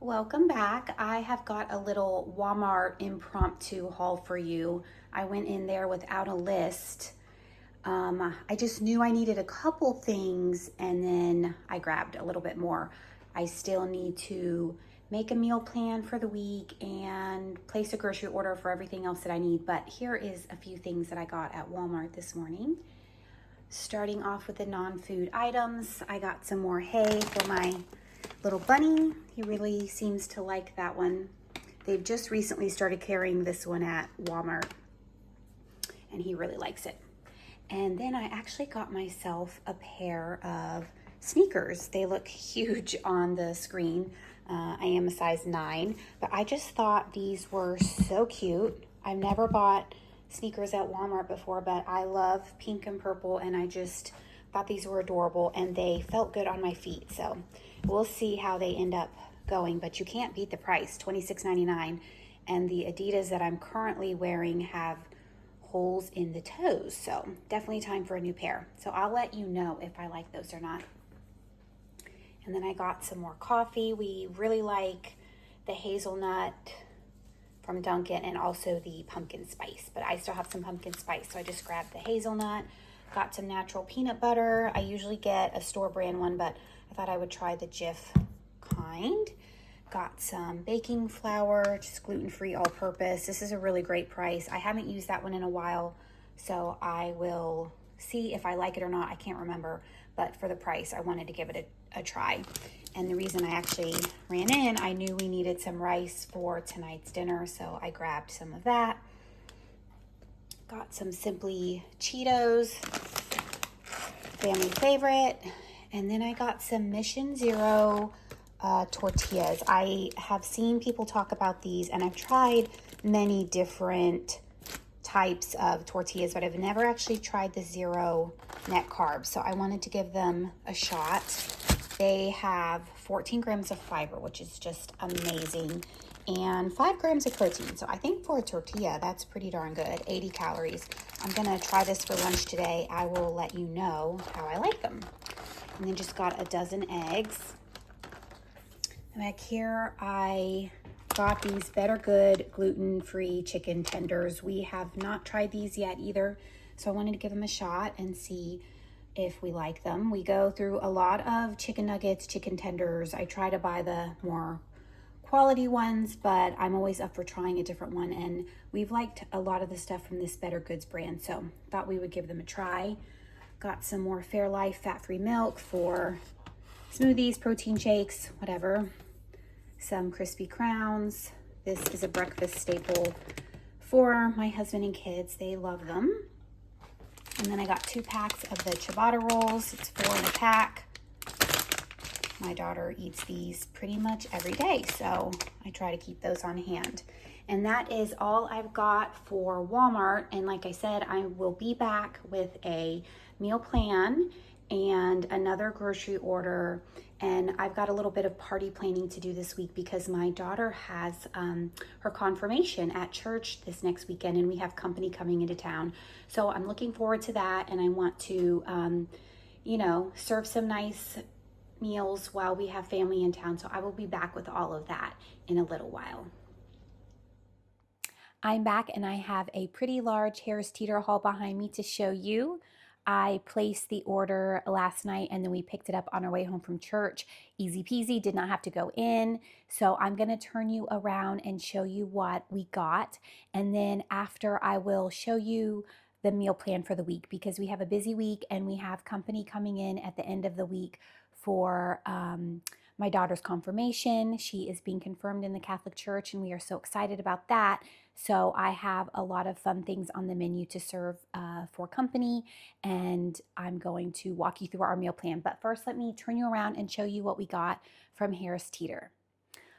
Welcome back. I have got a little Walmart impromptu haul for you. I went in there without a list. I just knew I needed a couple things and then I grabbed a little bit more. I still need to make a meal plan for the week and place a grocery order for everything else that I need. But here is a few things that I got at Walmart this morning. Starting off with the non-food items, I got some more hay for my little bunny. He really seems to like that one. They've just recently started carrying this one at Walmart and he really likes it. And then I actually got myself a pair of sneakers. They look huge on the screen. I am a size 9, but I just thought these were so cute. I've never bought sneakers at Walmart before, but I love pink and purple, and I just thought these were adorable, and they felt good on my feet. So we'll see how they end up going, but you can't beat the price, $26.99. And the Adidas that I'm currently wearing have holes in the toes, so definitely time for a new pair. So I'll let you know if I like those or not. And then I got some more coffee. We really like the hazelnut from Dunkin' and also the pumpkin spice, but I still have some pumpkin spice, so I just grabbed the hazelnut. Got some natural peanut butter. I usually get a store brand one, but I thought I would try the Jif kind. Got some baking flour, just gluten-free, all-purpose. This is a really great price. I haven't used that one in a while, so I will see if I like it or not. I can't remember, but for the price, I wanted to give it a try. And the reason I actually ran in, I knew we needed some rice for tonight's dinner, so I grabbed some of that. Got some Simply Cheetos, family favorite. And then I got some Mission Zero tortillas. I have seen people talk about these, and I've tried many different types of tortillas, but I've never actually tried the zero net carbs, so I wanted to give them a shot. They have 14 grams of fiber, which is just amazing, and 5 grams of protein. So I think for a tortilla, that's pretty darn good. 80 calories. I'm gonna try this for lunch today. I will let you know how I like them. And then just got a dozen eggs. Back here, I got these Better Good gluten-free chicken tenders. We have not tried these yet either, so I wanted to give them a shot and see if we like them. We go through a lot of chicken nuggets, chicken tenders. I try to buy the more quality ones, but I'm always up for trying a different one, and we've liked a lot of the stuff from this Better Goods brand, so thought we would give them a try. Got some more Fairlife fat-free milk for smoothies, protein shakes, whatever. Some crispy crowns. This is a breakfast staple for my husband and kids. They love them. And then I got 2 packs of the ciabatta rolls. It's 4 in a pack. My daughter eats these pretty much every day, so I try to keep those on hand. And that is all I've got for Walmart. And like I said, I will be back with a meal plan and another grocery order. And I've got a little bit of party planning to do this week because my daughter has her confirmation at church this next weekend, and we have company coming into town. So I'm looking forward to that, and I want to, serve some nice meals while we have family in town. So I will be back with all of that in a little while. I'm back and I have a pretty large Harris Teeter haul behind me to show you. I placed the order last night and then we picked it up on our way home from church. Easy peasy, did not have to go in. So I'm going to turn you around and show you what we got. And then after, I will show you the meal plan for the week because we have a busy week and we have company coming in at the end of the week for my daughter's confirmation. She is being confirmed in the Catholic Church and we are so excited about that. So I have a lot of fun things on the menu to serve for company, and I'm going to walk you through our meal plan. But first, let me turn you around and show you what we got from Harris Teeter.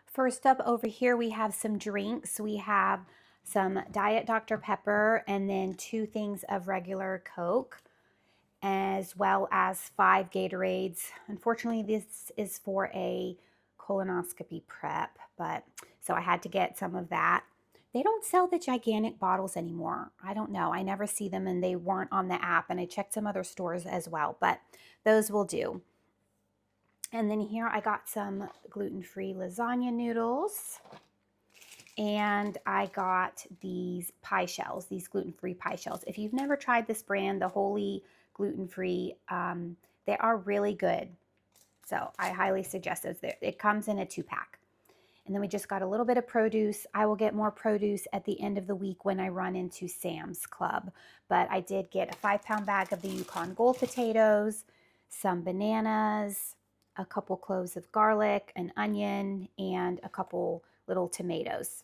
First up over here, we have some drinks. We have some Diet Dr. Pepper and then 2 things of regular Coke, as well as 5 Gatorades. Unfortunately, this is for a colonoscopy prep, but so I had to get some of that. They don't sell the gigantic bottles anymore. I don't know. I never see them, and they weren't on the app, and I checked some other stores as well, but those will do. And then here I got some gluten-free lasagna noodles. And I got these pie shells, these gluten-free pie shells. If you've never tried this brand, the Wholly gluten-free, they are really good. So I highly suggest those. It comes in a 2-pack. And then we just got a little bit of produce. I will get more produce at the end of the week when I run into Sam's Club. But I did get a 5-pound bag of the Yukon Gold potatoes, some bananas, a couple cloves of garlic, an onion, and a couple little tomatoes.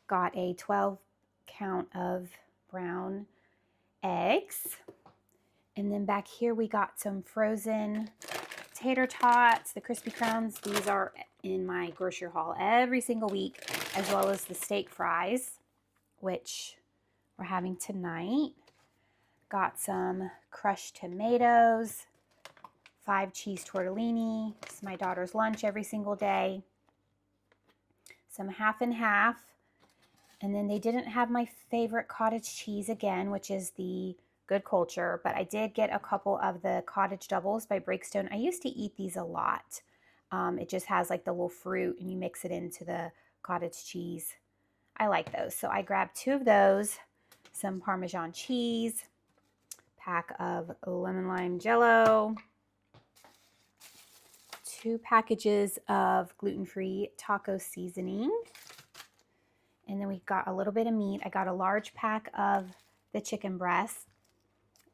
Got a 12 count of brown eggs. And then back here we got some frozen tater tots, the crispy crumbs. These are in my grocery haul every single week, as well as the steak fries, which we're having tonight. Got some crushed tomatoes, 5 cheese tortellini. It's my daughter's lunch every single day. Some half and half. And then they didn't have my favorite cottage cheese again, which is the Good Culture, but I did get a couple of the cottage doubles by Breakstone. I used to eat these a lot. It just has like the little fruit and you mix it into the cottage cheese. I like those. So I grabbed 2 of those, some Parmesan cheese, pack of lemon lime jello, 2 packages of gluten-free taco seasoning. And then we got a little bit of meat. I got a large pack of the chicken breast.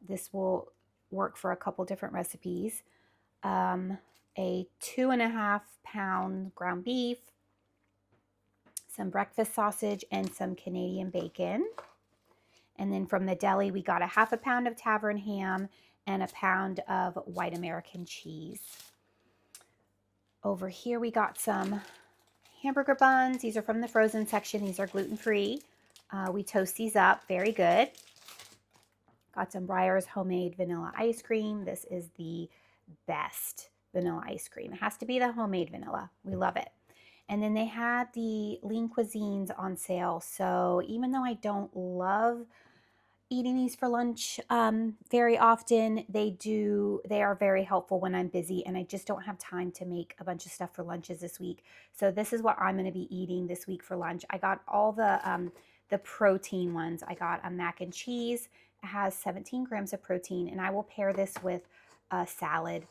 This will work for a couple different recipes. A 2.5-pound ground beef, some breakfast sausage, and some Canadian bacon. And then from the deli, we got a 1/2 pound of Tavern ham and a pound of white American cheese. Over here, we got some hamburger buns. These are from the frozen section. These are gluten-free. We toast these up. Very good. Got some Breyers homemade vanilla ice cream. This is the best vanilla ice cream. It has to be the homemade vanilla. We love it. And then they had the Lean Cuisines on sale. So even though I don't love eating these for lunch very often, they are very helpful when I'm busy and I just don't have time to make a bunch of stuff for lunches this week. So this is what I'm going to be eating this week for lunch. I got all the protein ones. I got a mac and cheese. It has 17 grams of protein, and I will pair this with a salad.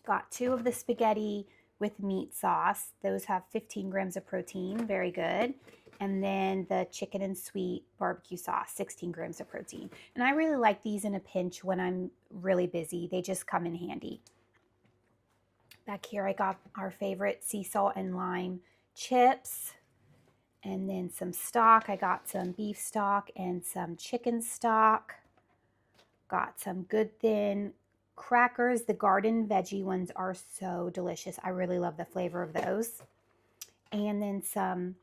Got 2 of the spaghetti with meat sauce. Those have 15 grams of protein. Very good. And then the chicken and sweet barbecue sauce, 16 grams of protein. And I really like these in a pinch when I'm really busy. They just come in handy. Back here I got our favorite sea salt and lime chips. And then some stock. I got some beef stock and some chicken stock. Got some Good Thin crackers. The garden veggie ones are so delicious. I really love the flavor of those. And then some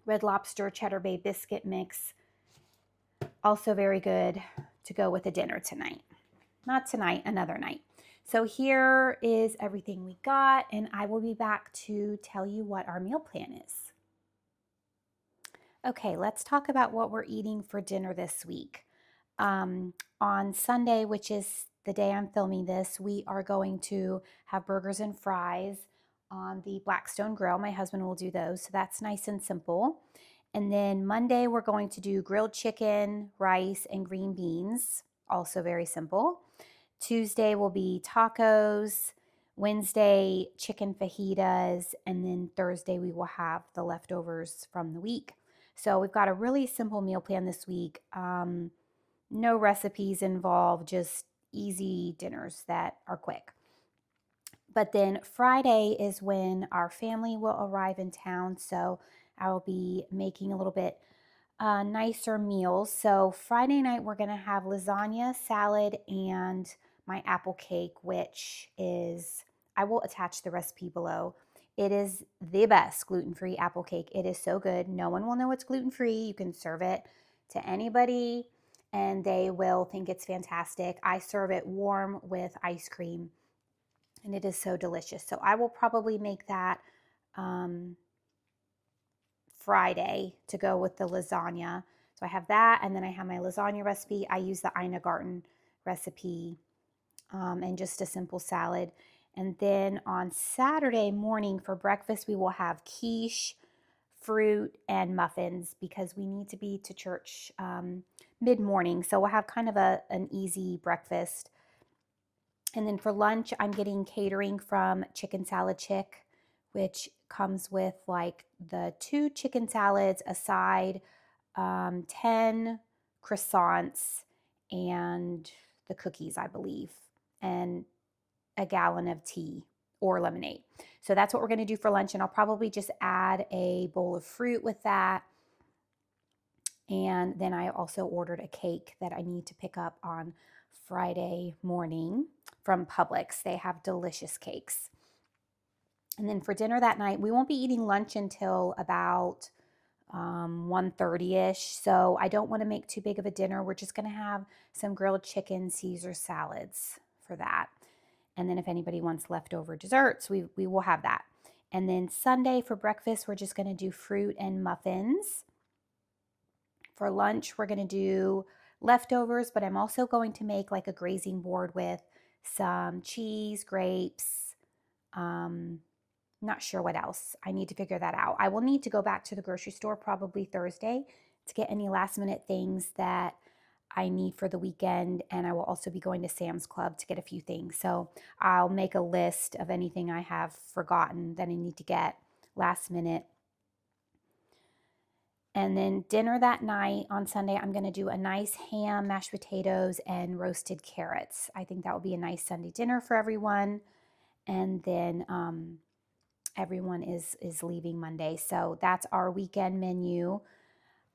Red Lobster Cheddar Bay biscuit mix. Also very good to go with a dinner tonight. Not tonight, another night. So here is everything we got, and I will be back to tell you what our meal plan is. Okay, let's talk about what we're eating for dinner this week. On Sunday, which is the day I'm filming this, we are going to have burgers and fries on the Blackstone Grill. My husband will do those, so that's nice and simple. And then Monday, we're going to do grilled chicken, rice, and green beans, also very simple. Tuesday will be tacos. Wednesday, chicken fajitas. And then Thursday, we will have the leftovers from the week. So we've got a really simple meal plan this week. No recipes involved, just easy dinners that are quick. But then Friday is when our family will arrive in town, so I will be making a little bit nicer meals. So Friday night we're going to have lasagna, salad, and my apple cake, which is, I will attach the recipe below. It is the best gluten-free apple cake. It is so good. No one will know it's gluten-free. You can serve it to anybody and they will think it's fantastic. I serve it warm with ice cream. And it is so delicious. So I will probably make that Friday to go with the lasagna. So I have that, and then I have my lasagna recipe. I use the Ina Garten recipe and just a simple salad. And then on Saturday morning for breakfast, we will have quiche, fruit, and muffins because we need to be to church mid-morning. So we'll have kind of an easy breakfast. And then for lunch, I'm getting catering from Chicken Salad Chick, which comes with like the 2 chicken salads, a side, 10 croissants, and the cookies, I believe, and a gallon of tea or lemonade. So that's what we're going to do for lunch. And I'll probably just add a bowl of fruit with that. And then I also ordered a cake that I need to pick up on Friday morning from Publix. They have delicious cakes. And then for dinner that night, we won't be eating lunch until about 1:30ish. So I don't want to make too big of a dinner. We're just going to have some grilled chicken Caesar salads for that. And then if anybody wants leftover desserts, we will have that. And then Sunday for breakfast, we're just going to do fruit and muffins. For lunch, we're going to do leftovers, but I'm also going to make like a grazing board with some cheese, grapes, not sure what else. I need to figure that out. I will need to go back to the grocery store probably Thursday to get any last minute things that I need for the weekend. And I will also be going to Sam's Club to get a few things. So I'll make a list of anything I have forgotten that I need to get last minute. And then dinner that night on Sunday, I'm going to do a nice ham, mashed potatoes, and roasted carrots. I think that will be a nice Sunday dinner for everyone. And then everyone is leaving Monday. So that's our weekend menu.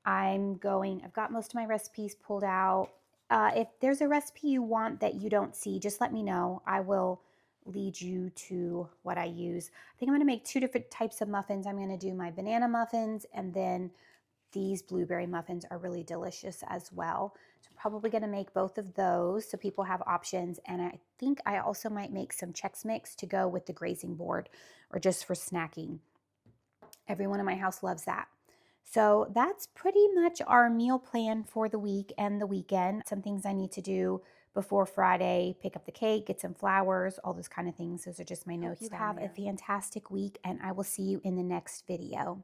I've got most of my recipes pulled out. If there's a recipe you want that you don't see, just let me know. I will lead you to what I use. I think I'm going to make 2 different types of muffins. I'm going to do my banana muffins, and then these blueberry muffins are really delicious as well. So I'm probably going to make both of those so people have options. And I think I also might make some Chex Mix to go with the grazing board or just for snacking. Everyone in my house loves that. So that's pretty much our meal plan for the week and the weekend. Some things I need to do before Friday, pick up the cake, get some flowers, all those kind of things. Those are just my notes. You have a fantastic week, and I will see you in the next video.